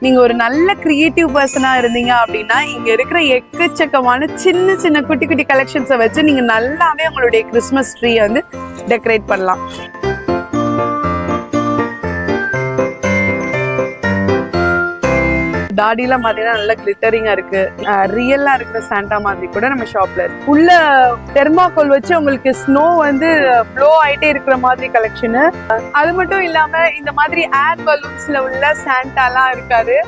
நீங்க ஒரு நல்ல கிரியேட்டிவ் பர்சனா இருந்தீங்க அப்படின்னா இங்க இருக்கிற எக்கச்சக்கமான சின்ன சின்ன குட்டி குட்டி கலெக்ஷன்ஸை வச்சு நீங்க நல்லாவே உங்களுடைய கிறிஸ்மஸ் ட்ரீ வந்து டெக்கரேட் பண்ணலாம். தாடிலாம் பாத்தீங்கன்னா நல்லா கிளிட்டரிங்கா இருக்கு, ரியலா இருக்கிற சாண்டா மாதிரி கூட நம்ம ஷாப்ல இருக்கு. உள்ள தெர்மாக்கோல் வச்சு உங்களுக்கு ஸ்னோ வந்து ப்ளோ ஆயிட்டே இருக்கிற மாதிரி கலெக்ஷனு. அது மட்டும் இல்லாம இந்த மாதிரி ஏர் பலூன்ஸ்ல உள்ள சாண்டாலாம் இருக்காரு.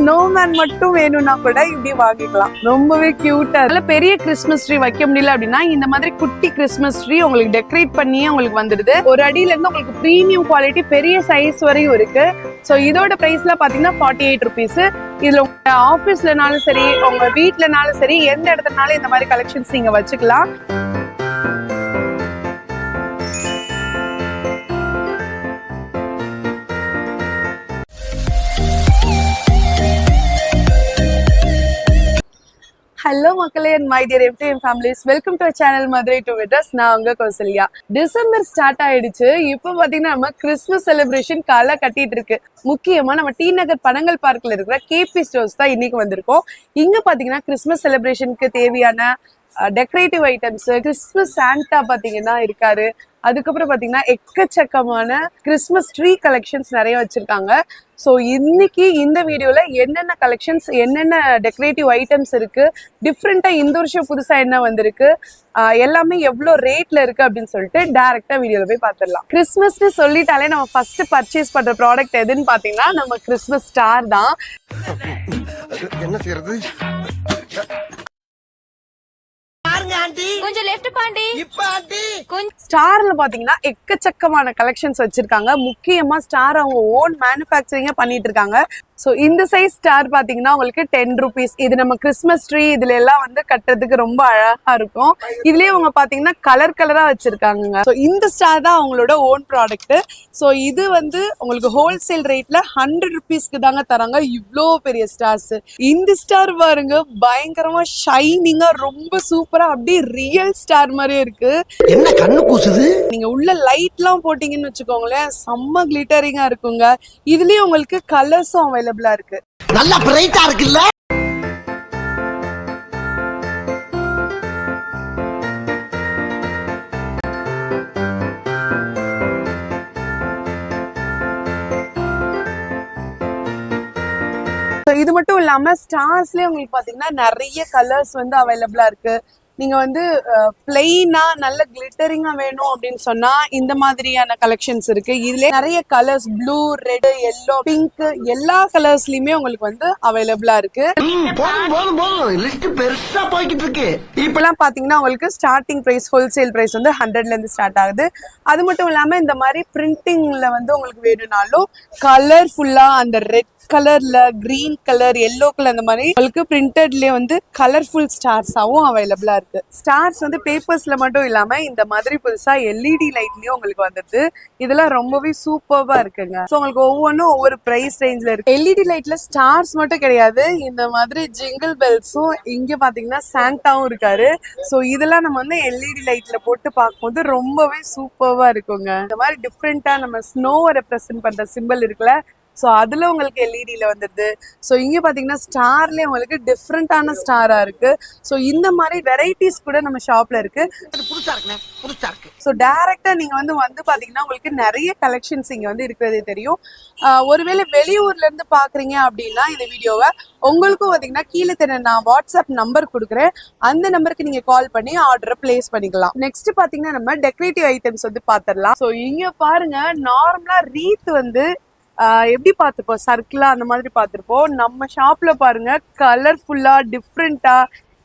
ஸ்னோமேன் மட்டும் வேணும்னா கூட இப்படி வாங்கிக்கலாம், ரொம்பவே கியூட்டா. அதுல பெரிய கிறிஸ்மஸ் ட்ரீ வைக்க முடியல அப்படின்னா இந்த மாதிரி குட்டி கிறிஸ்மஸ் ட்ரீ உங்களுக்கு டெக்கரேட் பண்ணியே உங்களுக்கு வந்துடுது. ஒரு அடியில இருந்து உங்களுக்கு பிரீமியம் குவாலிட்டி பெரிய சைஸ் வரையும் இருக்கு. ஸோ இதோட பிரைஸ்ல பாத்தீங்கன்னா 48 rupees. இதுல உங்க ஆபீஸ்லனாலும் சரி உங்க வீட்லனாலும் சரி எந்த இடத்துலனாலும் இந்த மாதிரி கலெக்ஷன்ஸ் நீங்க வச்சுக்கலாம். ஹலோ மக்களே and my dear FTM families, welcome to channel Madurai to விட்ரஸ். நான் உங்க கௌசல்யா. டிசம்பர் ஸ்டார்ட் ஆயிடுச்சு. இப்போ பாத்தீங்கன்னா நம்ம கிறிஸ்மஸ் செலிப்ரேஷன் காலை கட்டிட்டு இருக்கு. முக்கியமா நம்ம டி நகர் பனங்கல் பார்க்ல இருக்கிற கேபி ஸ்டோர்ஸ் தான் இன்னைக்கு வந்திருக்கோம். இங்க பாத்தீங்கன்னா கிறிஸ்மஸ் செலிப்ரேஷனுக்கு தேவையான டெக்கரேட்டிவ் ஐட்டம்ஸ், கிறிஸ்மஸ் சாண்டா பாத்தீங்கன்னா இருக்காரு. அதுக்கப்புறம் பாத்தீங்கன்னா எக்கச்சக்கமான கிறிஸ்மஸ் ட்ரீ கலெக்ஷன்ஸ் நிறைய வச்சிருக்காங்க. ஸோ இன்னைக்கு இந்த வீடியோல என்னென்ன கலெக்ஷன்ஸ், என்னென்ன டெக்கரேட்டிவ் ஐட்டம்ஸ் இருக்கு, டிஃப்ரெண்டா இந்த வருஷம் புதுசா என்ன வந்திருக்கு, எல்லாமே எவ்வளோ ரேட்ல இருக்கு அப்படின்னு சொல்லிட்டு டைரக்டா வீடியோல போய் பார்த்துடலாம். கிறிஸ்மஸ்னு சொல்லிட்டாலே நம்ம ஃபர்ஸ்ட் பர்ச்சேஸ் பண்ற ப்ராடக்ட் எதுன்னு பாத்தீங்கன்னா நம்ம கிறிஸ்மஸ் ஸ்டார் தான். என்ன செய்யறது? கொஞ்சம் லெஃப்ட் பாண்டி. இப்ப ஆண்டி ஸ்டார்ல பாத்தீங்கன்னா எக்கச்சக்கமான கலெக்ஷன்ஸ் வச்சிருக்காங்க. முக்கியமா ஸ்டார் அவங்க ஓன் மேனுஃபேக்சரிங்க பண்ணிட்டு இருக்காங்க. ஸோ இந்த சைஸ் ஸ்டார் பாத்தீங்கன்னா உங்களுக்கு 10 rupees. இது நம்ம கிறிஸ்மஸ் ட்ரீ இதுல எல்லாம் வந்து கட்டுறதுக்கு ரொம்ப அழகா இருக்கும். இதுலயே அவங்க பாத்தீங்கன்னா கலர் கலரா வச்சிருக்காங்க. ஸோ இந்த ஸ்டார் தான் அவங்களோட ஓன் ப்ராடக்ட். ஸோ இது வந்து உங்களுக்கு ஹோல்சேல் ரேட்ல 100 rupeesக்கு தாங்க தராங்க. இவ்வளோ பெரிய ஸ்டார்ஸ். இந்த ஸ்டார் பாருங்க, பயங்கரமா ஷைனிங்கா ரொம்ப சூப்பரா அப்படியே ரியல் ஸ்டார் மாதிரியே இருக்கு. என்ன கண்ணு கூசுது? நீங்க உள்ள லைட் எல்லாம் போட்டீங்கன்னு வச்சுக்கோங்களேன், செம்ம கிளிட்டரிங்கா இருக்குங்க. இதுலயே உங்களுக்கு கலர்ஸும் அவைலபிளா இருக்கு. நல்லா பிரைட்டா இருக்குல்ல. இது மட்டும் இல்லாம ஸ்டார்ஸ்லயே உங்களுக்கு பாத்தீங்கன்னா நிறைய கலர்ஸ் வந்து அவைலபிளா இருக்கு. நீங்க வந்து பிளெயினா நல்ல கிளிட்டரிங்கா வேணும் அப்படின்னு சொன்னா இந்த மாதிரியான கலெக்ஷன்ஸ் இருக்கு. இதுல நிறைய colours, blue, red, yellow, pink, எல்லா கலர்ஸ்லயுமே உங்களுக்கு வந்து அவைலபிளா இருக்கு. இப்பெல்லாம் பாத்தீங்கன்னா உங்களுக்கு ஸ்டார்டிங் பிரைஸ், ஹோல்சேல் பிரைஸ் வந்து 100ல இருந்து ஸ்டார்ட் ஆகுது. அது மட்டும் இல்லாம இந்த மாதிரி பிரிண்டிங்ல வந்து உங்களுக்கு வேணும்னாலும் கலர்ஃபுல்லா அந்த ரெட் கலர்ல, கிரீன் கலர், எல்லோ கலர், அந்த மாதிரி உங்களுக்கு பிரிண்டட்லயே வந்து கலர்ஃபுல் ஸ்டார்ஸாவும் அவைலபிளா இருக்கு. ஸ்டார்ஸ் வந்து பேப்பர்ஸ்ல மட்டும் இல்லாம இந்த மாதிரி புதுசா எல்இடி லைட்லயும் உங்களுக்கு வந்துருது. இதெல்லாம் ரொம்பவே சூப்பர்வா இருக்குங்க. ஸோ உங்களுக்கு ஒவ்வொன்றும் ஒவ்வொரு பிரைஸ் ரேஞ்ச்ல இருக்கு. எல்இடி லைட்ல ஸ்டார்ஸ் மட்டும் கிடையாது, இந்த மாதிரி ஜிங்கிள் பெல்ஸும், இங்க பாத்தீங்கன்னா சாண்டாவும் இருக்காரு. ஸோ இதெல்லாம் நம்ம வந்து எல்இடி லைட்ல போட்டு பார்க்கும்போது ரொம்பவே சூப்பர்வா இருக்குங்க. இந்த மாதிரி டிஃப்ரெண்டா நம்ம ஸ்னோவை ரெப்ரசென்ட் பண்ற சிம்பிள் இருக்குல்ல, ஸோ அதுல உங்களுக்கு எல்இடியில வந்துடுது. ஸோ இங்க பாத்தீங்கன்னா ஸ்டார்லயே உங்களுக்கு டிஃப்ரெண்டான ஸ்டாரா இருக்கு. ஸோ இந்த மாதிரி வெரைட்டிஸ் கூட நம்ம ஷாப்ல இருக்கு. ஸோ டைரக்டா நீங்க வந்து பாத்தீங்கன்னா உங்களுக்கு நிறைய கலெக்ஷன்ஸ் இங்க வந்து இருக்கிறதே தெரியும். ஒருவேளை வெளியூர்ல இருந்து பாக்குறீங்க அப்படின்னா இந்த வீடியோவை உங்களுக்கும் பாத்தீங்கன்னா கீழே தெரிய நான் வாட்ஸ்அப் நம்பர் கொடுக்குறேன். அந்த நம்பருக்கு நீங்க கால் பண்ணி ஆர்டரை பிளேஸ் பண்ணிக்கலாம். நெக்ஸ்ட் பாத்தீங்கன்னா நம்ம டெக்கரேட்டிவ் ஐட்டம்ஸ் வந்து பாத்திரலாம். ஸோ இங்க பாருங்க, நார்மலா ரீத் வந்து எப்படி பார்த்துப்போம், சர்க்கிளா அந்த மாதிரி பார்த்துருப்போம். நம்ம ஷாப்ல பாருங்க கலர்ஃபுல்லா டிஃப்ரெண்டா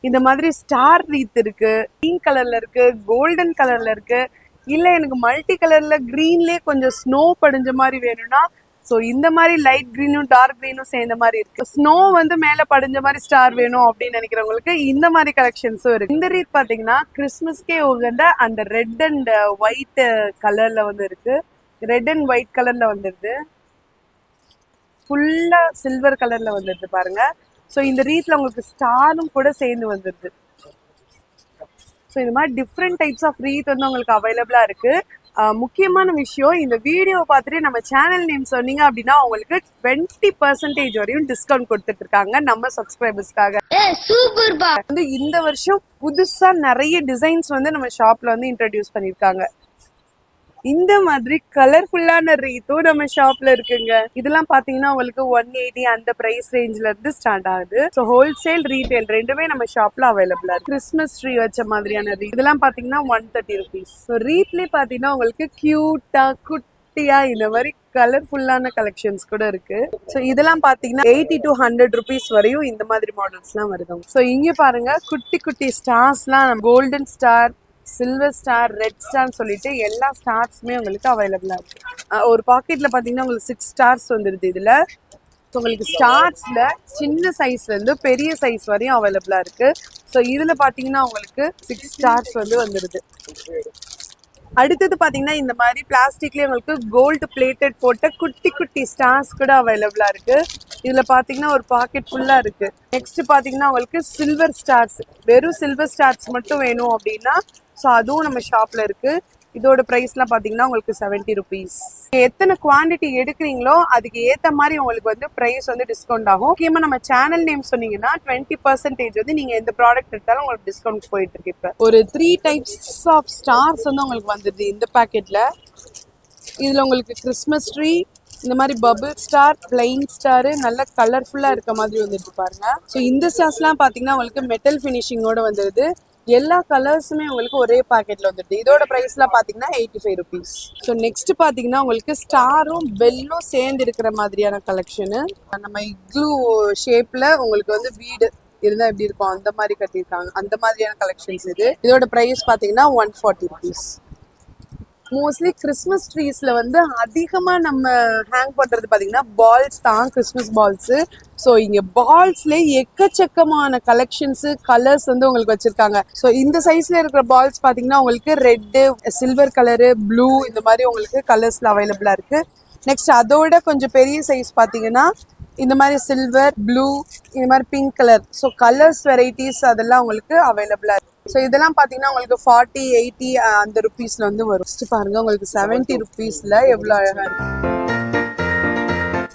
இந்த மாதிரி ஸ்டார் ரீத் இருக்கு. கிரீன் கலர்ல இருக்கு, கோல்டன் கலர்ல இருக்கு, இல்ல எனக்கு மல்டி கலர்ல கிரீன்லயே கொஞ்சம் ஸ்னோ படிஞ்ச மாதிரி வேணும்னா ஸோ இந்த மாதிரி லைட் கிரீனும் டார்க் கிரீனும் சேர்ந்த மாதிரி இருக்கு. ஸ்னோ வந்து மேல படிஞ்ச மாதிரி ஸ்டார் வேணும் அப்படின்னு நினைக்கிறவங்களுக்கு இந்த மாதிரி கலெக்ஷன்ஸும் இருக்கு. இந்த ரீத் பாத்தீங்கன்னா கிறிஸ்மஸ்க்கே உகந்த அந்த ரெட் அண்ட் ஒயிட் கலர்ல வந்து இருக்கு. ரெட் அண்ட் ஒயிட் கலர்ல வந்துருது, ஃபுல்லா சில்வர் கலர்ல வந்துருது பாருங்க. ஸோ இந்த ரீத்ல உங்களுக்கு ஸ்டாரும் கூட சேர்ந்து வந்துருது. ஸோ இந்த மாதிரி டிஃப்ரெண்ட் டைப்ஸ் ஆஃப் ரீத் வந்து உங்களுக்கு அவைலபிளா இருக்கு. முக்கியமான விஷயம், இந்த வீடியோவை பார்த்துட்டு நம்ம சேனல் நேம் சொன்னீங்க அப்படின்னா உங்களுக்கு 20% வரையும் டிஸ்கவுண்ட் கொடுத்துட்டு இருக்காங்க நம்ம சப்ஸ்கிரைபர்ஸ்க்காக. வந்து இந்த வருஷம் புதுசா நிறைய டிசைன்ஸ் வந்து நம்ம ஷாப்ல வந்து இன்ட்ரடியூஸ் பண்ணிருக்காங்க. இந்த மாதிரி கலர்ஃபுல்லான ரீத்தும் நம்ம ஷாப்ல இருக்குங்க. இதெல்லாம் பாத்தீங்கன்னா உங்களுக்கு 180 அந்த பிரைஸ் ரேஞ்ச்ல இருந்து ஸ்டார்ட் ஆகுது. ஸோ ஹோல்சேல் ரீட்டைல் ரெண்டுமே நம்ம ஷாப்ல அவைலபிளா இருக்கு. கிறிஸ்மஸ் ட்ரீ வச்ச மாதிரியான ரீத் இதெல்லாம் பாத்தீங்கன்னா 130 rupees. ஸோ ரீட்லயே பாத்தீங்கன்னா உங்களுக்கு கியூட்டா குட்டியா இந்த மாதிரி கலர்ஃபுல்லான கலெக்ஷன்ஸ் கூட இருக்கு. ஸோ இதெல்லாம் பாத்தீங்கன்னா 80 to 100 rupees வரையும் இந்த மாதிரி மாடல்ஸ் எல்லாம் வருது. ஸோ இங்க பாருங்க குட்டி குட்டி ஸ்டார்ஸ்லாம் golden star, silver star, red ஸ்டார்னு சொல்லிட்டு எல்லா ஸ்டார்ஸுமே உங்களுக்கு அவைலபிளா இருக்கு. ஒரு பாக்கெட்ல பாத்தீங்கன்னா உங்களுக்கு 6 ஸ்டார்ஸ் வந்துருது. இதுல உங்களுக்கு ஸ்டார்ஸ்ல சின்ன சைஸ்ல இருந்து பெரிய சைஸ் வரையும் அவைலபிளா இருக்கு. ஸோ இதுல பாத்தீங்கன்னா உங்களுக்கு 6 ஸ்டார்ஸ் வந்து வந்துருது. அடுத்தது பாத்தீங்கன்னா இந்த மாதிரி பிளாஸ்டிக்லயே உங்களுக்கு கோல்டு பிளேட்டட் போட்ட குட்டி குட்டி ஸ்டார்ஸ் கூட அவைலபிளா இருக்கு. இதுல பாத்தீங்கன்னா ஒரு பாக்கெட் ஃபுல்லா இருக்கு. நெக்ஸ்ட் பாத்தீங்கன்னா உங்களுக்கு சில்வர் ஸ்டார்ஸ், வெறும் சில்வர் ஸ்டார்ஸ் மட்டும் வேணும் அப்படின்னா ஸோ அதுவும் நம்ம ஷாப்ல இருக்கு. இதோட பிரைஸ்லாம் பாத்தீங்கன்னா உங்களுக்கு 70 rupees. எத்தனை குவான்டிட்டி எடுக்கிறீங்களோ அதுக்கு ஏத்த மாதிரி உங்களுக்கு வந்து பிரைஸ் வந்து டிஸ்கவுண்ட் ஆகும். முக்கியமா நம்ம சேனல் நேம் சொன்னீங்கன்னா 20% வந்து நீங்க எந்த ப்ராடக்ட் எடுத்தாலும் உங்களுக்கு டிஸ்கவுண்ட் போயிட்டு இருக்கு. இப்ப ஒரு 3 types ஆஃப் ஸ்டார்ஸ் வந்து உங்களுக்கு வந்துருது இந்த பேக்கெட்ல. இதுல உங்களுக்கு கிறிஸ்மஸ் ட்ரீ, இந்த மாதிரி பபிள் ஸ்டார், பிளைன் ஸ்டார், நல்ல கலர்ஃபுல்லா இருக்க மாதிரி வந்துட்டு பாருங்க. ஸோ இந்த ஸ்டார்ஸ்லாம் பாத்தீங்கன்னா உங்களுக்கு மெட்டல் ஃபினிஷிங்கோட வந்துருது. எல்லா கலர்ஸுமே உங்களுக்கு ஒரே பாக்கெட்ல வந்துருது. இதோட பிரைஸ்லாம் பாத்தீங்கன்னா 85 rupees. ஸோ நெக்ஸ்ட் பாத்தீங்கன்னா உங்களுக்கு ஸ்டாரும் பெல்லும் சேர்ந்து இருக்கிற மாதிரியான கலெக்ஷனு. நம்ம இக்ளூ ஷேப்ல உங்களுக்கு வந்து வீடு இருந்தா எப்படி இருக்கும் அந்த மாதிரி கட்டியிருக்காங்க. அந்த மாதிரியான கலெக்ஷன்ஸ் இது. இதோட பிரைஸ் பாத்தீங்கன்னா 140 rupees. மோஸ்ட்லி கிறிஸ்மஸ் ட்ரீஸ்ல வந்து அதிகமா நம்ம ஹேங் பண்றது பாத்தீங்கன்னா பால்ஸ் தான், கிறிஸ்மஸ் பால்ஸ். ஸோ இங்க பால்ஸ்ல எக்கச்சக்கமான கலெக்ஷன்ஸ், கலர்ஸ் வந்து உங்களுக்கு வச்சிருக்காங்க. ஸோ இந்த சைஸ்ல இருக்கிற பால்ஸ் பாத்தீங்கன்னா உங்களுக்கு ரெட்டு, சில்வர் கலரு, ப்ளூ, இந்த மாதிரி உங்களுக்கு கலர்ஸ்ல அவைலபிளா இருக்கு. நெக்ஸ்ட் அதோட கொஞ்சம் பெரிய சைஸ் பாத்தீங்கன்னா இந்த மாதிரி சில்வர், ப்ளூ, இந்த மாதிரி pink colour. So colours varieties அதெல்லாம் உங்களுக்கு அவைலபிளா இருக்கு. ஸோ இதெல்லாம் பாத்தீங்கன்னா உங்களுக்கு 40, 80 அந்த ருபீஸ்ல வந்து வரும். பாருங்க உங்களுக்கு 70 rupeesல எவ்வளவு அழகா இருக்கு.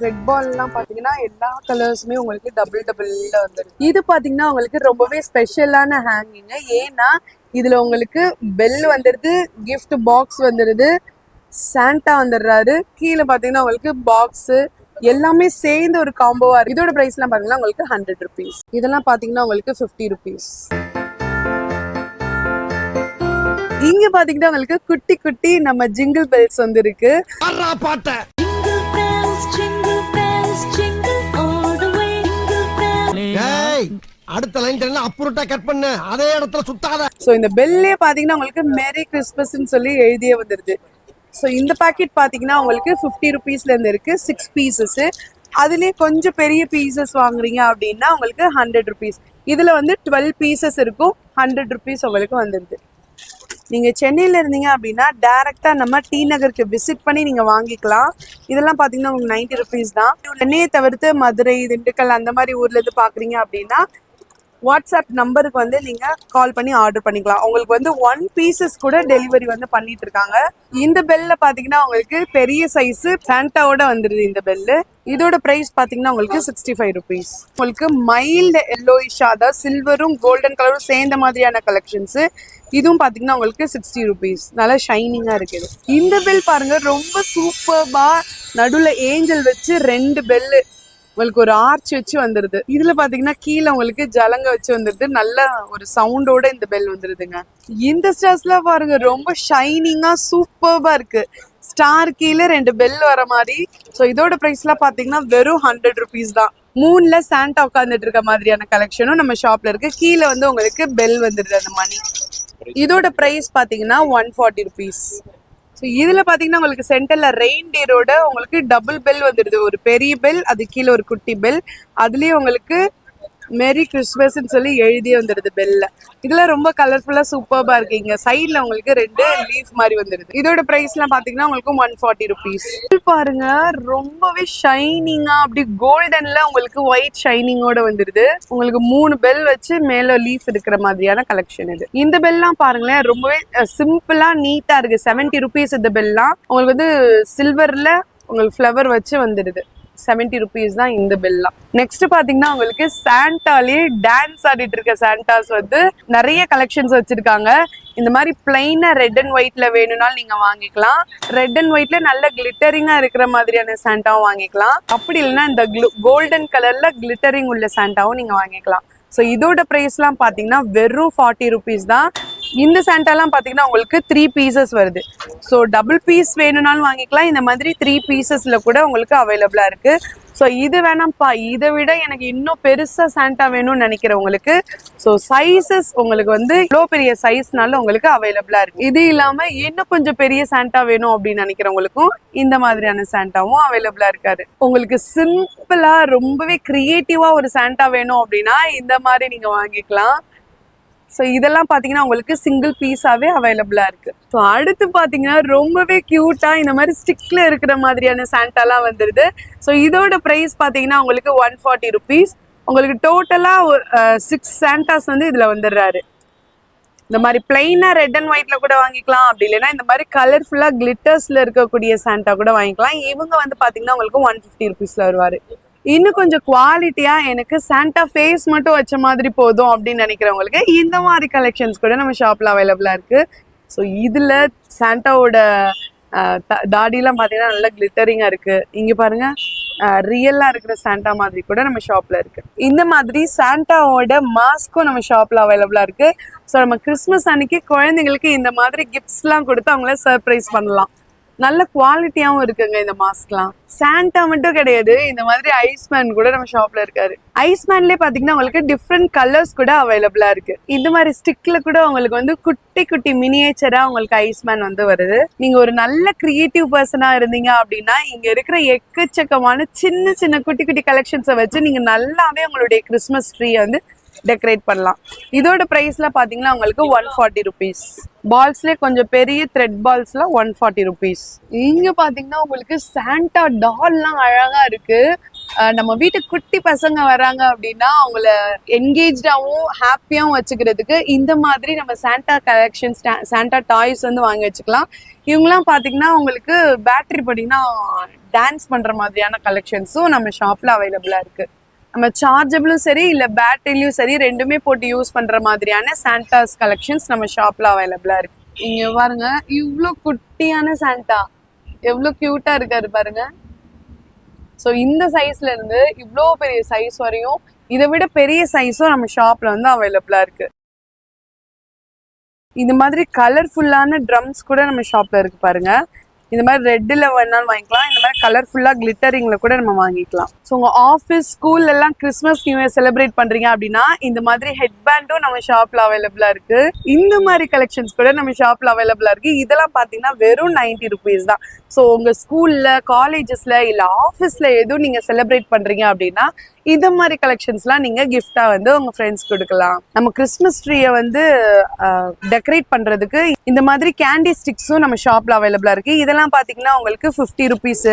ரெட் பால் எல்லாம் பாத்தீங்கன்னா எல்லா கலர்ஸுமே உங்களுக்கு டபுள்ல வந்துருக்கு. இது பாத்தீங்கன்னா உங்களுக்கு ரொம்பவே ஸ்பெஷலான ஹேங்கிங். ஏன்னா இதுல உங்களுக்கு பெல் வந்துருது, கிஃப்ட் பாக்ஸ் வந்துருது, சாண்டா வந்துடுறாரு, கீழே பாத்தீங்கன்னா உங்களுக்கு பாக்ஸ் எல்லாமே சேர்ந்து ஒரு காம்போவா இருக்கு. இதோட பிரைஸ் எல்லாம் பாத்தீங்கன்னா உங்களுக்கு 100 rupees. இதெல்லாம் பாத்தீங்கன்னா உங்களுக்கு 50 rupees. இங்க பாத்தீங்கன்னா உங்களுக்கு குட்டி குட்டி நம்ம ஜிங்கிள் பெல்ஸ் வந்து இருக்கு. அடுத்த லைன் அப்புறட்டா கட் பண்ணு, அதே இடத்துல சுத்தாத. சோ இந்த பெல்லே பாத்தீங்கன்னா உங்களுக்கு மேரி கிறிஸ்மஸ்ன்னு சொல்லி எழுதியே வந்துருது. ஸோ இந்த பேக்கெட் பார்த்தீங்கன்னா உங்களுக்கு 50 rupeesலேருந்து இருக்கு, 6 pieces. அதுலேயே கொஞ்சம் பெரிய பீசஸ் வாங்குறீங்க அப்படின்னா உங்களுக்கு 100 rupees. இதில் வந்து 12 pieces இருக்கும், 100 rupees உங்களுக்கு வந்துடுது. நீங்கள் சென்னையில் இருந்தீங்க அப்படின்னா டேரெக்டாக நம்ம டி நகருக்கு விசிட் பண்ணி நீங்கள் வாங்கிக்கலாம். இதெல்லாம் பார்த்தீங்கன்னா உங்களுக்கு 90 rupees தான். சென்னையை தவிர்த்து மதுரை, திண்டுக்கல் அந்த மாதிரி ஊர்லேருந்து பார்க்குறீங்க அப்படின்னா வாட்ஸ்அப் நம்பருக்கு வந்து நீங்க கால் பண்ணி ஆர்டர் பண்ணிக்கலாம். உங்களுக்கு வந்து 1 pieces கூட டெலிவரி வந்து பண்ணிட்டு இருக்காங்க. இந்த பெல்ல பாத்தீங்கன்னா உங்களுக்கு பெரிய சைஸ் சாண்டாவோட வந்துருது இந்த பெல்லு. இதோட பிரைஸ் பாத்தீங்கன்னா உங்களுக்கு 65 rupees. உங்களுக்கு மைல்டு எல்லோயிஷ், அதாவது சில்வரும் கோல்டன் கலரும் சேர்ந்த மாதிரியான கலெக்ஷன்ஸ். இதுவும் பாத்தீங்கன்னா உங்களுக்கு 60 rupees. நல்லா ஷைனிங்கா இருக்குது. இந்த பெல் பாருங்க ரொம்ப சூப்பர்பா, நடுவுல ஏஞ்சல் வச்சு 2 பெல்லு உங்களுக்கு ஒரு ஆர்ச் வச்சு வந்துருது. இதுல பாத்தீங்கன்னா கீழே உங்களுக்கு ஜலங்க வச்சு வந்துருது. நல்ல ஒரு சவுண்டோட இந்த பெல் வந்துருதுங்க. இந்த ஸ்டார்ஸ்லாம் பாருங்க ரொம்ப ஷைனிங்கா சூப்பர்பா இருக்கு. ஸ்டார் கீழே 2 பெல் வர மாதிரி. ஸோ இதோட பிரைஸ்லாம் பாத்தீங்கன்னா வெறும் 100 rupees தான். மூணுல சாண்டா உட்காந்துட்டு இருக்க மாதிரியான கலெக்ஷனும் நம்ம ஷாப்ல இருக்கு. கீழே வந்து உங்களுக்கு பெல் வந்துருது அந்த மணி. இதோட பிரைஸ் பாத்தீங்கன்னா 140 rupees. ஸோ இதில் பார்த்தீங்கன்னா உங்களுக்கு சென்டரில் ரெயின்டியரோட உங்களுக்கு டபுள் பெல் வந்துடுது. ஒரு பெரிய பெல், அது கீழே ஒரு குட்டி பெல். அதுலேயே உங்களுக்கு மெரி கிறிஸ்மஸ்ன்னு சொல்லி எழுதியே வந்துடுது பெல்ல. இதெல்லாம் ரொம்ப கலர்ஃபுல்லா சூப்பர்பா இருக்கு. இங்க சைட்ல உங்களுக்கு 2 லீஃப் மாதிரி வந்துடுது. இதோட பிரைஸ்லாம் பாத்தீங்கன்னா உங்களுக்கு 140 rupees. பாருங்க ரொம்பவே ஷைனிங்கா அப்படி கோல்டன்ல உங்களுக்கு ஒயிட் ஷைனிங்கோட வந்துடுது. உங்களுக்கு 3 பெல் வச்சு மேல லீஃப் இருக்கிற மாதிரியான கலெக்ஷன் இது. இந்த பெல்லாம் பாருங்களேன் ரொம்பவே சிம்பிளா நீட்டா இருக்கு. 70 rupees இந்த பெல்லாம். உங்களுக்கு வந்து சில்வர்ல உங்களுக்கு ஃப்ளவர் வச்சு வந்துடுது. 70 rupees தான் இந்த பெல்லாம். நெக்ஸ்ட் பாத்தீங்கன்னா உங்களுக்கு சாண்டாலே டான்ஸ் ஆடிட்டு இருக்க சாண்டாஸ் வந்து நிறைய கலெக்ஷன்ஸ் வச்சிருக்காங்க. இந்த மாதிரி பிளைனா ரெட் அண்ட் ஒயிட்ல வேணும்னாலும் நீங்க வாங்கிக்கலாம். ரெட் அண்ட் ஒயிட்ல நல்ல கிளிட்டரிங்கா இருக்கிற மாதிரியான சாண்டாவும் வாங்கிக்கலாம். அப்படி இல்லைன்னா இந்த கோல்டன் கலர்ல கிளிட்டரிங் உள்ள சாண்டாவும் நீங்க வாங்கிக்கலாம். ஸோ இதோட ப்ரைஸ்லாம் பார்த்தீங்கன்னா வெறும் 40 rupees தான். இந்த சாண்டாலாம் பார்த்தீங்கன்னா உங்களுக்கு 3 pieces வருது. ஸோ டபுள் பீஸ் வேணும்னாலும் வாங்கிக்கலாம். இந்த மாதிரி 3 piecesல கூட உங்களுக்கு அவைலபிளாக இருக்கு. ஸோ இது வேணாம்ப்பா, இதை விட எனக்கு இன்னும் பெருசா சாண்டா வேணும்னு நினைக்கிறவங்களுக்கு ஸோ சைஸஸ் உங்களுக்கு வந்து இவ்வளோ பெரிய சைஸ்னால உங்களுக்கு அவைலபிளா இருக்கு. இது இல்லாம இன்னும் கொஞ்சம் பெரிய சாண்டா வேணும் அப்படின்னு நினைக்கிறவங்களுக்கும் இந்த மாதிரியான சாண்டாவும் அவைலபிளா இருக்காரு. உங்களுக்கு சிம்பிளா ரொம்பவே கிரியேட்டிவா ஒரு சாண்டா வேணும் அப்படின்னா இந்த மாதிரி நீங்க வாங்கிக்கலாம். ஸோ இதெல்லாம் பார்த்தீங்கன்னா உங்களுக்கு சிங்கிள் பீஸாவே அவைலபிளா இருக்கு. ஸோ அடுத்து பார்த்தீங்கன்னா ரொம்பவே கியூட்டா இந்த மாதிரி ஸ்டிக்ல இருக்கிற மாதிரியான சாண்டாலாம் வந்துடுது. ஸோ இதோட ப்ரைஸ் பார்த்தீங்கன்னா உங்களுக்கு 140 rupees. உங்களுக்கு டோட்டலா 6 சாண்டாஸ் வந்து இதுல வந்துடுறாரு. இந்த மாதிரி பிளைனா ரெட் அண்ட் ஒயிட்ல கூட வாங்கிக்கலாம். அப்படி இல்லைன்னா இந்த மாதிரி கலர்ஃபுல்லா கிளிட்டர்ஸ்ல இருக்கக்கூடிய சாண்டா கூட வாங்கிக்கலாம். இவங்க வந்து பாத்தீங்கன்னா உங்களுக்கு 150 rupeesல வருவாரு. இன்னும் கொஞ்சம் குவாலிட்டியா எனக்கு சாண்டா ஃபேஸ் மட்டும் வச்ச மாதிரி போதும் அப்படின்னு நினைக்கிறவங்களுக்கு இந்த மாதிரி கலெக்ஷன்ஸ் கூட நம்ம ஷாப்ல அவைலபிளா இருக்கு. ஸோ இதுல சாண்டாவோட தாடிலாம் பார்த்தீங்கன்னா நல்லா கிளிட்டரிங்கா இருக்கு. இங்க பாருங்க ரியலா இருக்கிற சாண்டா மாதிரி கூட நம்ம ஷாப்ல இருக்கு. இந்த மாதிரி சாண்டாவோட மாஸ்க்கும் நம்ம ஷாப்ல அவைலபிளா இருக்கு. ஸோ நம்ம கிறிஸ்மஸ் அன்னைக்கு குழந்தைங்களுக்கு இந்த மாதிரி கிஃப்ட்ஸ்லாம் கொடுத்து அவங்கள சர்ப்ரைஸ் பண்ணலாம். நல்ல குவாலிட்டியாவும் இருக்குங்க இந்த மாஸ்க்லாம். சாண்டா மட்டும் கிடையாது, இந்த மாதிரி ஐஸ்மேன் கூட நம்ம ஷாப்ல இருக்காரு. ஐஸ்மேன்லயே பாத்தீங்கன்னா உங்களுக்கு டிஃப்ரெண்ட் கலர்ஸ் கூட அவைலபிளா இருக்கு. இந்த மாதிரி ஸ்டிக்ல கூட உங்களுக்கு வந்து குட்டி குட்டி மினியேச்சரா உங்களுக்கு ஐஸ்மேன் வந்து வருது. நீங்க ஒரு நல்ல கிரியேட்டிவ் பர்சனா இருந்தீங்க அப்படின்னா இங்க இருக்கிற எக்கச்சக்கமான சின்ன சின்ன குட்டி குட்டி கலெக்ஷன்ஸை வச்சு நீங்க நல்லாவே உங்களுடைய கிறிஸ்மஸ் ட்ரீயை வந்து டெக்கரேட் பண்ணலாம். இதோட பிரைஸ்ல பாத்தீங்கன்னா உங்களுக்கு 140 rupees. பால்ஸ்லயே கொஞ்சம் பெரிய த்ரெட் பால்ஸ்ல 140 rupees. இங்க பாத்தீங்கன்னா உங்களுக்கு சாண்டா டால்லாம் அழகா இருக்கு. நம்ம வீட்டுக்கு குட்டி பசங்க வராங்க அப்படின்னா அவங்கள என்கேஜாவும் ஹாப்பியாவும் வச்சுக்கிறதுக்கு இந்த மாதிரி நம்ம சாண்டா கலெக்ஷன்ஸ் சாண்டா டாய்ஸ் வந்து வாங்கி வச்சுக்கலாம். இவங்கெல்லாம் பாத்தீங்கன்னா உங்களுக்கு பேட்டரி போட்டீங்கன்னா டான்ஸ் பண்ற மாதிரியான கலெக்ஷன்ஸும் நம்ம ஷாப்ல அவைலபிளா இருக்கு. நம்ம சார்ஜபிளும் சரி இல்ல பேட்டரியும் சரி ரெண்டுமே போட்டு யூஸ் பண்ற மாதிரியான சாண்டாஸ் கலெக்ஷன்ஸ் நம்ம ஷாப்ல அவைலபிளா இருக்கு. இங்க பாருங்க இவ்ளோ குட்டியான சாண்டா எவ்வளவு கியூட்டா இருக்காரு பாருங்க. ஸோ இந்த சைஸ்ல இருந்து இவ்வளோ பெரிய சைஸ் வரையும் இதை விட பெரிய சைஸும் நம்ம ஷாப்ல வந்து அவைலபிளா இருக்கு. இந்த மாதிரி கலர்ஃபுல்லான ட்ரம்ஸ் கூட நம்ம ஷாப்ல இருக்கு பாருங்க. இந்த மாதிரி ரெட்டில் வேணாலும் வாங்கிக்கலாம். இந்த மாதிரி கலர்ஃபுல்லாக கிளிட்டரிங்ல கூட நம்ம வாங்கிக்கலாம். ஸோ உங்கள் ஆஃபீஸ் ஸ்கூல்ல எல்லாம் கிறிஸ்மஸ் நியூ இயர் செலிப்ரேட் பண்றீங்க அப்படின்னா இந்த மாதிரி ஹெட் பேண்டும் நம்ம ஷாப்ல அவைலபிளா இருக்கு. இந்த மாதிரி கலெக்ஷன்ஸ் கூட நம்ம ஷாப்ல அவைலபிளா இருக்கு. இதெல்லாம் பார்த்தீங்கன்னா வெறும் 90 rupees தான். ஸோ உங்க ஸ்கூல்ல காலேஜஸ்ல இல்லை ஆஃபீஸ்ல எதுவும் நீங்க செலிப்ரேட் பண்றீங்க அப்படின்னா இந்த மாதிரி கலெக்ஷன்ஸ்லாம் நீங்க கிஃப்டா வந்து உங்க ஃப்ரெண்ட்ஸ் கொடுக்கலாம். நம்ம கிறிஸ்மஸ் ட்ரீயை வந்து டெக்கரேட் பண்றதுக்கு இந்த மாதிரி கேண்டி ஸ்டிக்ஸும் நம்ம ஷாப்ல அவைலபிளா இருக்கு. இதெல்லாம் பாத்தீங்கன்னா உங்களுக்கு 50 rupees.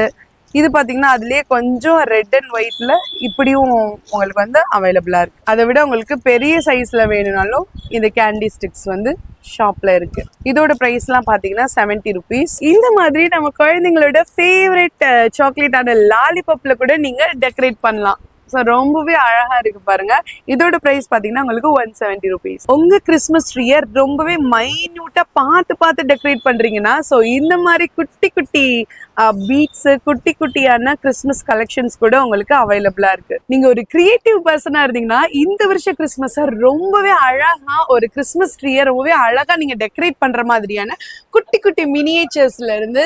இது பாத்தீங்கன்னா அதுலயே கொஞ்சம் ரெட் அண்ட் ஒயிட்ல இப்படியும் உங்களுக்கு வந்து அவைலபிளா இருக்கு. அதை விட உங்களுக்கு பெரிய சைஸ்ல வேணும்னாலும் இந்த கேண்டி ஸ்டிக்ஸ் வந்து ஷாப்ல இருக்கு. இதோட பிரைஸ்லாம் பாத்தீங்கன்னா 70 rupees. இந்த மாதிரி நம்ம குழந்தைங்களோட ஃபேவரட் சாக்லேட்டான லாலிபாப்ல கூட நீங்க டெக்கரேட் பண்ணலாம். ஸோ ரொம்பவே அழகா இருக்கு பாருங்க. இதோட பிரைஸ் பாத்தீங்கன்னா உங்களுக்கு 170 rupees. உங்க கிறிஸ்மஸ் ட்ரீயை ரொம்பவே மைன்யூட்டா பார்த்து டெக்கரேட் பண்றீங்கன்னா ஸோ இந்த மாதிரி குட்டி குட்டி பீட்ஸ் குட்டி குட்டியான கிறிஸ்மஸ் கலெக்ஷன்ஸ் கூட உங்களுக்கு அவைலபிளா இருக்கு. நீங்க ஒரு கிரியேட்டிவ் பர்சனா இருந்தீங்கன்னா இந்த வருஷ கிறிஸ்மஸை ரொம்பவே அழகா ஒரு கிறிஸ்மஸ் ட்ரீயை ரொம்பவே அழகா நீங்க டெக்கரேட் பண்ற மாதிரியான குட்டி குட்டி குட்டி மினியேச்சர்ஸ்ல இருந்து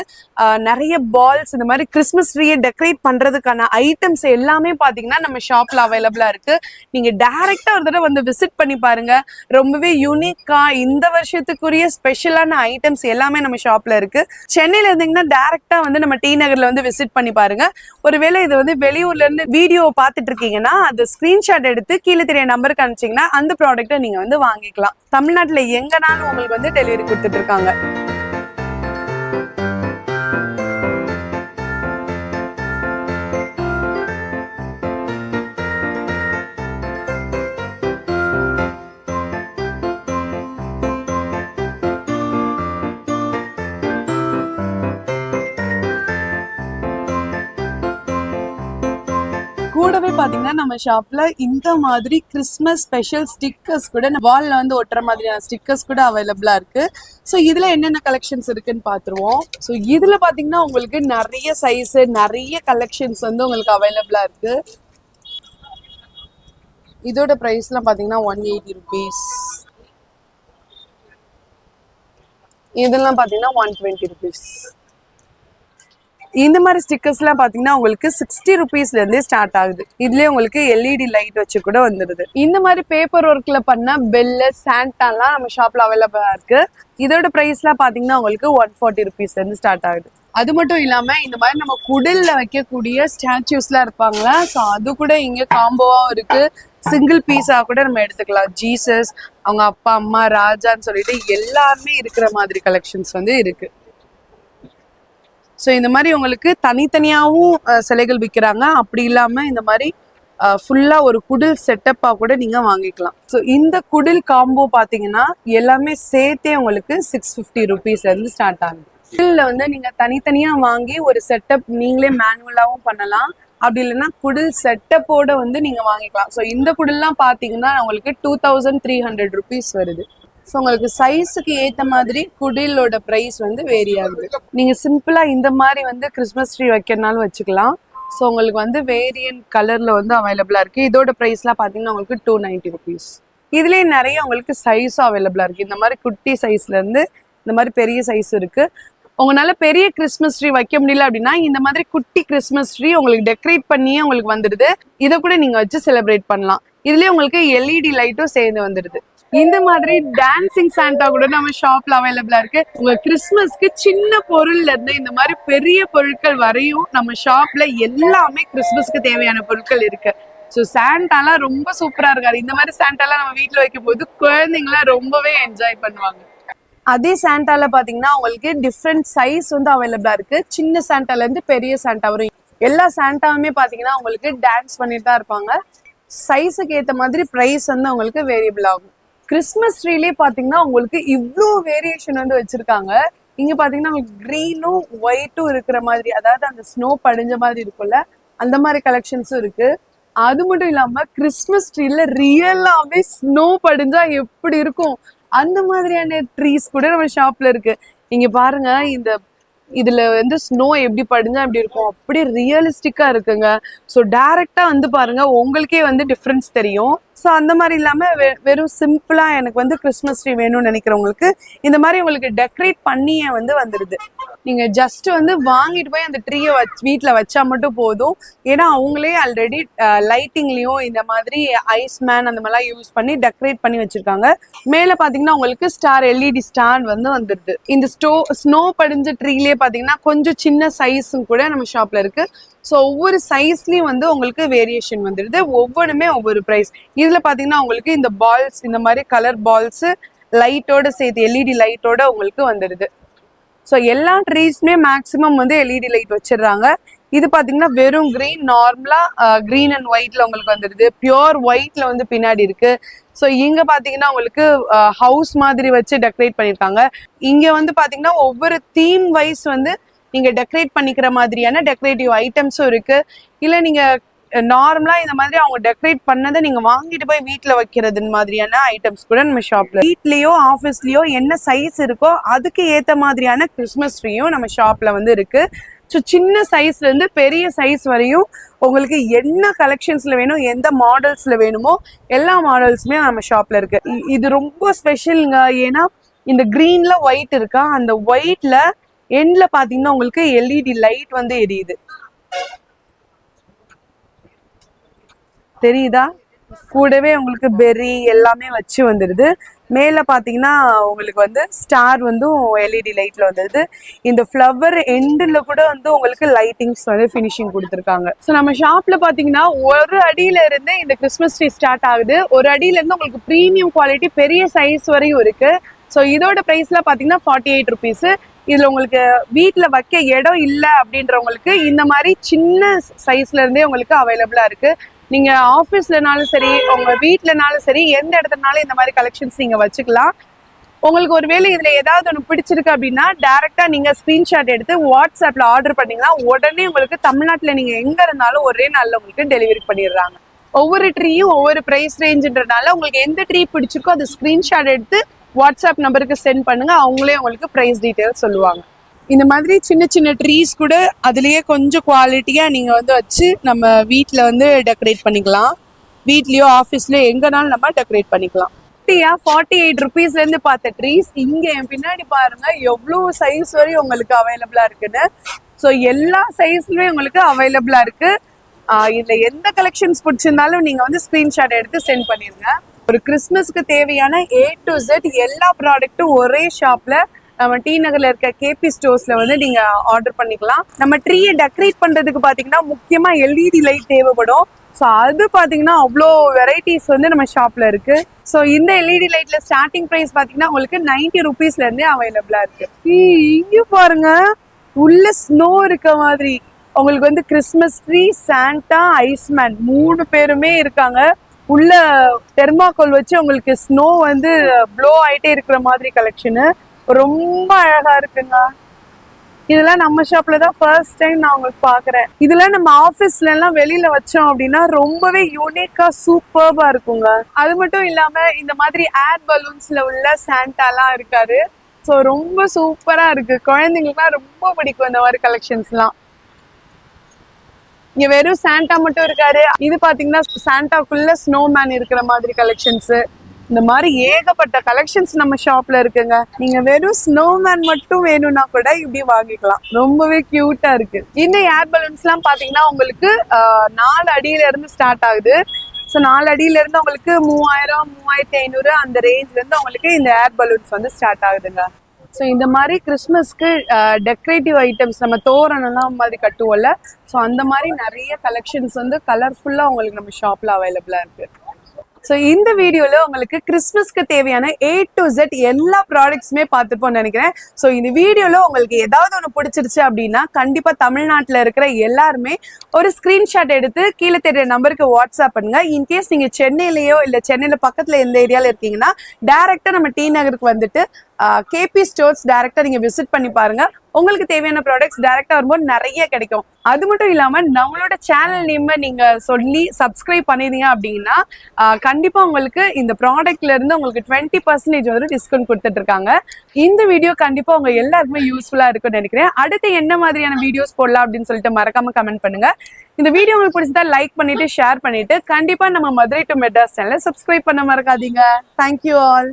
நிறைய பால்ஸ் இந்த மாதிரி கிறிஸ்மஸ் ட்ரீயை டெக்கரேட் பண்றதுக்கான ஐட்டம்ஸ் எல்லாமே பாத்தீங்கன்னா நம்ம ஷாப்ல அவைலபிளா இருக்கு. நீங்க டைரக்டா ஒரு தடவை வந்து விசிட் பண்ணி பாருங்க. ரொம்பவே யூனிக்கா இந்த வருஷத்துக்குரிய ஸ்பெஷலான ஐட்டம்ஸ் எல்லாமே நம்ம ஷாப்ல இருக்கு. சென்னையில இருந்தீங்கன்னா டைரக்டா வந்து நம்ம டி நகர்ல வந்து விசிட் பண்ணி பாருங்க. ஒருவேளை இது வந்து வெளியூர்ல இருந்து வீடியோ பார்த்துட்டு இருக்கீங்கன்னா அது ஸ்கிரீன்ஷாட் எடுத்து கீழே தெரிய நம்பருக்கு அனுப்பிச்சிங்கன்னா அந்த ப்ராடக்ட்டை நீங்க வந்து வாங்கிக்கலாம். தமிழ்நாட்டுல எங்கனாலும் உங்களுக்கு வந்து டெலிவரி கொடுத்துட்டு இருக்காங்க. கூடவே பாத்தீங்கன்னா நம்ம ஷாப்ல இந்த மாதிரி கிறிஸ்மஸ் ஸ்பெஷல் ஸ்டிக்கர்ஸ் கூட வால்ல வந்து ஒட்டுற மாதிரியான ஸ்டிக்கர்ஸ் கூட அவைலபிளா இருக்கு. ஸோ இதுல என்னென்ன கலெக்ஷன்ஸ் இருக்குன்னு பாத்துருவோம். ஸோ இதுல பாத்தீங்கன்னா உங்களுக்கு நிறைய சைஸ் நிறைய கலெக்ஷன்ஸ் வந்து உங்களுக்கு அவைலபிளா இருக்கு. இதோட பிரைஸ்லாம் பாத்தீங்கன்னா 180 rupees. இதெல்லாம் பாத்தீங்கன்னா 120 rupees. இந்த மாதிரி ஸ்டிக்கர்ஸ்லாம் பாத்தீங்கன்னா உங்களுக்கு 60 rupeesல இருந்தே ஸ்டார்ட் ஆகுது. இதுலயே உங்களுக்கு எல்இடி லைட் வச்சு கூட வந்துடுது. இந்த மாதிரி பேப்பர் ஒர்க்ல பண்ண பெல்லு சாண்டாலாம் நம்ம ஷாப்ல அவைலபிளா இருக்கு. இதோட பிரைஸ்லாம் பாத்தீங்கன்னா உங்களுக்கு 140 rupeesல இருந்து ஸ்டார்ட் ஆகுது. அது மட்டும் இல்லாம இந்த மாதிரி நம்ம குடில்ல வைக்கக்கூடிய ஸ்டாச்சுஸ்லாம் இருப்பாங்களா, ஸோ அது கூட இங்க காம்போவாவும் இருக்கு. சிங்கிள் பீஸா கூட நம்ம எடுத்துக்கலாம். ஜீசஸ், அவங்க அப்பா அம்மா, ராஜான்னு சொல்லிட்டு எல்லாமே இருக்கிற மாதிரி கலெக்ஷன்ஸ் வந்து இருக்கு. ஸோ இந்த மாதிரி உங்களுக்கு தனித்தனியாகவும் சிலைகள் விற்கிறாங்க. அப்படி இல்லாமல் இந்த மாதிரி ஃபுல்லாக ஒரு குடில் செட்டப்பாக கூட நீங்கள் வாங்கிக்கலாம். ஸோ இந்த குடில் காம்போ பார்த்தீங்கன்னா எல்லாமே சேர்த்தே உங்களுக்கு 650 rupeesலேருந்து ஸ்டார்ட் ஆகுது. குடிலில் வந்து நீங்கள் தனித்தனியாக வாங்கி ஒரு செட்டப் நீங்களே மேனுவலாகவும் பண்ணலாம். அப்படி இல்லைன்னா குடில் செட்டப்போட வந்து நீங்கள் வாங்கிக்கலாம். ஸோ இந்த குடில்லாம் பார்த்தீங்கன்னா உங்களுக்கு 2300 rupees வருது. ஸோ உங்களுக்கு சைஸுக்கு ஏற்ற மாதிரி குடிலோட ப்ரைஸ் வந்து வேரி ஆகுது. நீங்கள் சிம்பிளாக இந்த மாதிரி வந்து கிறிஸ்மஸ் ட்ரீ வைக்கிறனாலும் வச்சுக்கலாம். ஸோ உங்களுக்கு வந்து வேரியன்ட் கலரில் வந்து அவைலபிளாக இருக்குது. இதோட ப்ரைஸ்லாம் பார்த்தீங்கன்னா உங்களுக்கு 290 rupees. இதுலேயே நிறைய உங்களுக்கு சைஸும் அவைலபிளாக இருக்குது. இந்த மாதிரி குட்டி சைஸ்லேருந்து இந்த மாதிரி பெரிய சைஸ் இருக்குது. உங்களால பெரிய கிறிஸ்மஸ் ட்ரீ வைக்க முடியல அப்படின்னா இந்த மாதிரி குட்டி கிறிஸ்மஸ் ட்ரீ உங்களுக்கு டெக்கரேட் பண்ணியே உங்களுக்கு வந்துடுது. இதை கூட நீங்கள் வச்சு செலிப்ரேட் பண்ணலாம். இதுலேயே உங்களுக்கு எல்இடி லைட்டும் சேர்ந்து வந்துடுது. இந்த மாதிரி டான்சிங் சாண்டா கூட நம்ம ஷாப்ல அவைலபிளா இருக்கு. உங்க கிறிஸ்மஸ்க்கு சின்ன பொருள்ல இருந்து இந்த மாதிரி பெரிய பொருட்கள் வரையும் நம்ம ஷாப்ல எல்லாமே கிறிஸ்மஸ்க்கு தேவையான பொருட்கள் இருக்கு. ஸோ சாண்டாலாம் ரொம்ப சூப்பரா இருக்காரு. இந்த மாதிரி சாண்டாலாம் நம்ம வீட்டுல வைக்கும் போது குழந்தைங்களாம் ரொம்பவே என்ஜாய் பண்ணுவாங்க. அதே சாண்டால பாத்தீங்கன்னா உங்களுக்கு டிஃப்ரெண்ட் சைஸ் வந்து அவைலபிளா இருக்கு. சின்ன சாண்டால இருந்து பெரிய சாண்டா வரும். எல்லா சாண்டாவுமே பாத்தீங்கன்னா உங்களுக்கு டான்ஸ் பண்ணிட்டு தான் இருப்பாங்க. சைஸுக்கு ஏற்ற மாதிரி ப்ரைஸ் வந்து உங்களுக்கு வேரியபிள் ஆகும். கிறிஸ்மஸ் ட்ரீலேயே பார்த்தீங்கன்னா உங்களுக்கு இவ்வளோ வேரியேஷன் வந்து வச்சிருக்காங்க. இங்கே பார்த்தீங்கன்னா உங்களுக்கு க்ரீனும் ஒயிட்டும் இருக்கிற மாதிரி, அதாவது அந்த ஸ்னோ படிஞ்ச மாதிரி இருக்கும்ல, அந்த மாதிரி கலெக்ஷன்ஸும் இருக்கு. அது மட்டும் இல்லாமல் கிறிஸ்மஸ் ட்ரீல ரியலாகவே ஸ்னோ படிஞ்சா எப்படி இருக்கும் அந்த மாதிரியான ட்ரீஸ் கூட நம்ம ஷாப்ல இருக்கு. இங்க பாருங்க, இதுல வந்து ஸ்னோ எப்படி படிஞ்சா எப்படி இருக்கும், அப்படி ரியலிஸ்டிக்கா இருக்குங்க. ஸோ டைரக்டா வந்து பாருங்க, உங்களுக்கே வந்து டிஃப்ரென்ஸ் தெரியும். ஸோ அந்த மாதிரி இல்லாம வெறும் சிம்பிளா எனக்கு வந்து கிறிஸ்மஸ் ட்ரீ வேணும்னு நினைக்கிறவங்களுக்கு இந்த மாதிரி உங்களுக்கு டெக்கரேட் பண்ணியே வந்து வந்துடுது. நீங்க ஜஸ்ட் வந்து வாங்கிட்டு போய் அந்த ட்ரீயை வீட்டில் வச்சா மட்டும் போதும். ஏன்னா அவங்களே ஆல்ரெடி லைட்டிங்லயும் இந்த மாதிரி ஐஸ் மேன் அந்த மாதிரிலாம் யூஸ் பண்ணி டெக்கரேட் பண்ணி வச்சிருக்காங்க. மேல பாத்தீங்கன்னா உங்களுக்கு ஸ்டார் எல்இடி ஸ்டாண்ட் வந்து வந்துடுது. இந்த ஸ்னோ படிஞ்ச ட்ரீலயே பாத்தீங்கன்னா கொஞ்சம் சின்ன சைஸும் கூட நம்ம ஷாப்ல இருக்கு. ஸோ ஒவ்வொரு சைஸ்லயும் வந்து உங்களுக்கு வேரியேஷன் வந்துடுது. ஒவ்வொன்றுமே ஒவ்வொரு ப்ரைஸ். இதுல பாத்தீங்கன்னா உங்களுக்கு இந்த பால்ஸ், இந்த மாதிரி கலர் பால்ஸ் லைட்டோட சேர்த்து எல்இடி லைட்டோட உங்களுக்கு வந்துடுது. ஸோ எல்லா ட்ரீஸ்மே மேக்ஸிமம் வந்து எல்இடி லைட் வச்சிடுறாங்க. இது பாத்தீங்கன்னா வெறும் கிரீன், நார்மலா கிரீன் அண்ட் ஒயிட்ல உங்களுக்கு வந்துடுது. பியோர் ஒயிட்ல வந்து பின்னாடி இருக்கு. ஸோ இங்க பாத்தீங்கன்னா உங்களுக்கு ஹவுஸ் மாதிரி வச்சு டெக்கரேட் பண்ணிருக்காங்க. இங்க வந்து பாத்தீங்கன்னா ஒவ்வொரு தீம் வைஸ் வந்து நீங்க டெக்கரேட் பண்ணிக்கிற மாதிரியான டெக்கரேட்டிவ் ஐட்டம்ஸும் இருக்கு. இல்ல நீங்க நார்மலா இந்த மாதிரி அவங்க டெக்கரேட் பண்ணதை நீங்க வாங்கிட்டு போய் வீட்டுல வைக்கிறது மாதிரியான ஐட்டம்ஸ் கூட நம்ம ஷாப்ல, வீட்லயோ ஆஃபீஸ்லயோ என்ன சைஸ் இருக்கோ அதுக்கு ஏத்த மாதிரியான கிறிஸ்மஸ் ட்ரீயும் நம்ம ஷாப்ல வந்து இருக்கு. ஸோ சின்ன சைஸ்ல இருந்து பெரிய சைஸ் வரையும் உங்களுக்கு என்ன கலெக்ஷன்ஸ்ல வேணும், எந்த மாடல்ஸ்ல வேணுமோ எல்லா மாடல்ஸுமே நம்ம ஷாப்ல இருக்கு. இது ரொம்ப ஸ்பெஷலுங்க. ஏன்னா இந்த கிரீன்ல ஒயிட் இருக்கா, அந்த ஒயிட்ல எண்ட்ல பாத்தீங்கன்னா உங்களுக்கு எல்இடி லைட் வந்து எரியுது, தெரியுதா? கூடவே உங்களுக்கு பெர்ரி எல்லாமே வச்சு வந்துடுது. மேல பாத்தீங்கன்னா உங்களுக்கு வந்து ஸ்டார் வந்து எல்இடி லைட்ல வந்துடுது. இந்த ஃப்ளவர் எண்டில் கூட வந்து உங்களுக்கு லைட்டிங்ஸ் வந்து ஃபினிஷிங் கொடுத்துருக்காங்க. ஸோ நம்ம ஷாப்ல பாத்தீங்கன்னா ஒரு அடியில இருந்து இந்த கிறிஸ்மஸ் ட்ரீ ஸ்டார்ட் ஆகுது. ஒரு அடியில இருந்து உங்களுக்கு ப்ரீமியம் குவாலிட்டி பெரிய சைஸ் வரையும் இருக்கு. ஸோ இதோட ப்ரைஸ்ல பாத்தீங்கன்னா 48 ருபீஸ். இதுல உங்களுக்கு வீட்டுல வைக்க இடம் இல்லை அப்படின்றவங்களுக்கு இந்த மாதிரி சின்ன சைஸ்ல இருந்தே உங்களுக்கு அவைலபிளா இருக்கு. நீங்க ஆஃபீஸ்லனாலும் சரி, உங்க வீட்லனாலும் சரி, எந்த இடத்துலனாலும் இந்த மாதிரி கலெக்ஷன்ஸ் நீங்க வச்சுக்கலாம். உங்களுக்கு ஒருவேளை இதுல ஏதாவது ஒன்று பிடிச்சிருக்கு அப்படின்னா டைரக்டா நீங்க ஸ்கிரீன்ஷாட் எடுத்து வாட்ஸ்அப்ல ஆர்டர் பண்ணீங்கன்னா உடனே உங்களுக்கு தமிழ்நாட்டுல நீங்க எங்க இருந்தாலும் ஒரே நாள்ல உங்களுக்கு டெலிவரி பண்ணிடுறாங்க. ஒவ்வொரு ட்ரீயும் ஒவ்வொரு பிரைஸ் ரேஞ்சுன்றதுனால உங்களுக்கு எந்த ட்ரீ பிடிச்சிருக்கோ அதை ஸ்கிரீன்ஷாட் எடுத்து வாட்ஸ்அப் நம்பருக்கு சென்ட் பண்ணுங்க, அவங்களே உங்களுக்கு பிரைஸ் டீட்டெயில் சொல்லுவாங்க. இந்த மாதிரி சின்ன சின்ன ட்ரீஸ் கூட அதுலயே கொஞ்சம் குவாலிட்டியா நீங்க வந்து வச்சு நம்ம வீட்டில் வந்து டெக்கரேட் பண்ணிக்கலாம். வீட்லயோ ஆஃபீஸ்லயோ எங்கனாலும் நம்ம டெக்கரேட் பண்ணிக்கலாம். 48 ருபீஸ்ல இருந்து பார்த்த ட்ரீஸ் இங்க என் பின்னாடி பாருங்க எவ்வளவு சைஸ் வரையும் உங்களுக்கு அவைலபிளா இருக்குன்னு. ஸோ எல்லா சைஸ்லயுமே உங்களுக்கு அவைலபிளா இருக்கு. இதுல எந்த கலெக்ஷன்ஸ் பிடிச்சிருந்தாலும் நீங்க வந்து ஸ்கிரீன்ஷாட் எடுத்து சென்ட் பண்ணிருங்க. ஒரு கிறிஸ்மஸ்க்கு தேவையான A to Z எல்லா ப்ராடக்ட்டும் ஒரே ஷாப்ல நம்ம டி நகர்ல இருக்க கேபி ஸ்டோர்ஸ்ல வந்து நீங்க ஆர்டர் பண்ணிக்கலாம். நம்ம ட்ரீயை டெக்கரேட் பண்றதுக்கு பாத்தீங்கன்னா முக்கியமா எல்இடி லைட் தேவைப்படும். ஸோ அது பாத்தீங்கன்னா அவ்வளோ வெரைட்டிஸ் வந்து நம்ம ஷாப்ல இருக்கு. ஸோ இந்த எல்இடி லைட்ல ஸ்டார்டிங் பிரைஸ் பாத்தீங்கன்னா உங்களுக்கு 90 ருபீஸ்ல இருந்தே அவைலபிளா இருக்கு. இங்க பாருங்க உள்ள ஸ்னோ இருக்க மாதிரி உங்களுக்கு வந்து கிறிஸ்மஸ் ட்ரீ, சாண்டா, ஐஸ்மேன் 3 பேருமே இருக்காங்க. உள்ள தெர்மாக்கோல் வச்சு உங்களுக்கு ஸ்னோ வந்து ப்ளோ ஆயிட்டே இருக்கிற மாதிரி கலெக்ஷனு ரொம்ப அழகா இருக்குங்க. இதெல்லாம் நம்ம ஷாப்ல தான் ஃபர்ஸ்ட் டைம் நான் உங்களுக்கு பாக்குறேன். இதெல்லாம் நம்ம ஆபீஸ்ல எல்லாம் வெளியில வச்சோம் அப்படின்னா ரொம்பவே யூனிக்கா சூப்பர்பா இருக்குங்க. அது மட்டும் இல்லாம இந்த மாதிரி ஏர் பலூன்ஸ்ல உள்ள சாண்டாலாம் இருக்காரு. ஸோ ரொம்ப சூப்பரா இருக்கு, குழந்தைங்களுக்குலாம் ரொம்ப பிடிக்கும் இந்த மாதிரி கலெக்ஷன்ஸ்லாம். இங்க வெறும் சாண்டா மட்டும் இருக்காரு. இது பாத்தீங்கன்னா சாண்டாக்குள்ள ஸ்னோமேன் இருக்கிற மாதிரி கலெக்ஷன்ஸ். இந்த மாதிரி ஏகப்பட்ட கலெக்ஷன்ஸ் நம்ம ஷாப்ல இருக்குங்க. நீங்க வெறும் ஸ்னோமேன் மட்டும் வேணும்னா கூட இப்படி வாங்கிக்கலாம், ரொம்பவே கியூட்டா இருக்கு. இந்த ஏர் பலூன்ஸ் எல்லாம் பாத்தீங்கன்னா உங்களுக்கு 4 அடியில இருந்து ஸ்டார்ட் ஆகுது. ஸோ 4 அடியில இருந்து உங்களுக்கு 3000, 3500 அந்த ரேஞ்ச்ல இருந்து உங்களுக்கு இந்த ஏர் பலூன்ஸ் வந்து ஸ்டார்ட் ஆகுதுங்க. ஸோ இந்த மாதிரி கிறிஸ்மஸ்க்கு டெக்கரேட்டிவ் ஐட்டம்ஸ் நம்ம தோரணம்லாம் மாதிரி கட்டுவோம்ல, ஸோ அந்த மாதிரி நிறைய கலெக்ஷன்ஸ் வந்து கலர்ஃபுல்லாக உங்களுக்கு நம்ம ஷாப்பில் அவைலபிளாக இருக்கு. ஸோ இந்த வீடியோவில் உங்களுக்கு கிறிஸ்மஸ்க்கு தேவையான A to Z எல்லா ப்ராடக்ட்ஸுமே பார்த்துப்போம்னு நினைக்கிறேன். ஸோ இந்த வீடியோவில் உங்களுக்கு ஏதாவது ஒன்று பிடிச்சிருச்சு அப்படின்னா கண்டிப்பாக தமிழ்நாட்டில் இருக்கிற எல்லாருமே ஒரு ஸ்க்ரீன்ஷாட் எடுத்து கீழே தெரிய நம்பருக்கு வாட்ஸ்அப் பண்ணுங்க. இன்கேஸ் நீங்கள் சென்னையிலையோ இல்லை சென்னையில் பக்கத்தில் எந்த ஏரியாவில் இருக்கீங்கன்னா டேரெக்டாக நம்ம டி நகருக்கு வந்துட்டு கேபி ஸ்டோர்ஸ் டைரக்டா நீங்க விசிட் பண்ணி பாருங்க. உங்களுக்கு தேவையான ப்ராடக்ட்ஸ் டைரக்டா வரும்போது நிறைய கிடைக்கும். அது மட்டும் இல்லாம நம்மளோட சேனல் நேம் நீங்க சொல்லி சப்ஸ்கிரைப் பண்ணிருந்தீங்க அப்படின்னா கண்டிப்பா உங்களுக்கு இந்த ப்ராடக்ட்ல இருந்து உங்களுக்கு 20% வந்து டிஸ்கவுண்ட் கொடுத்துட்டு இருக்காங்க. இந்த வீடியோ கண்டிப்பா உங்க எல்லாருக்குமே யூஸ்ஃபுல்லா இருக்கும்னு நினைக்கிறேன். அடுத்து என்ன மாதிரியான வீடியோஸ் போடலாம் அப்படின்னு சொல்லிட்டு மறக்காம கமெண்ட் பண்ணுங்க. இந்த வீடியோ உங்களுக்கு பிடிச்சதா லைக் பண்ணிட்டு ஷேர் பண்ணிட்டு கண்டிப்பா நம்ம மதுரை டு மெட்ராஸ் சேனலை சப்ஸ்கிரைப் பண்ண மறக்காதீங்க. Thank you all.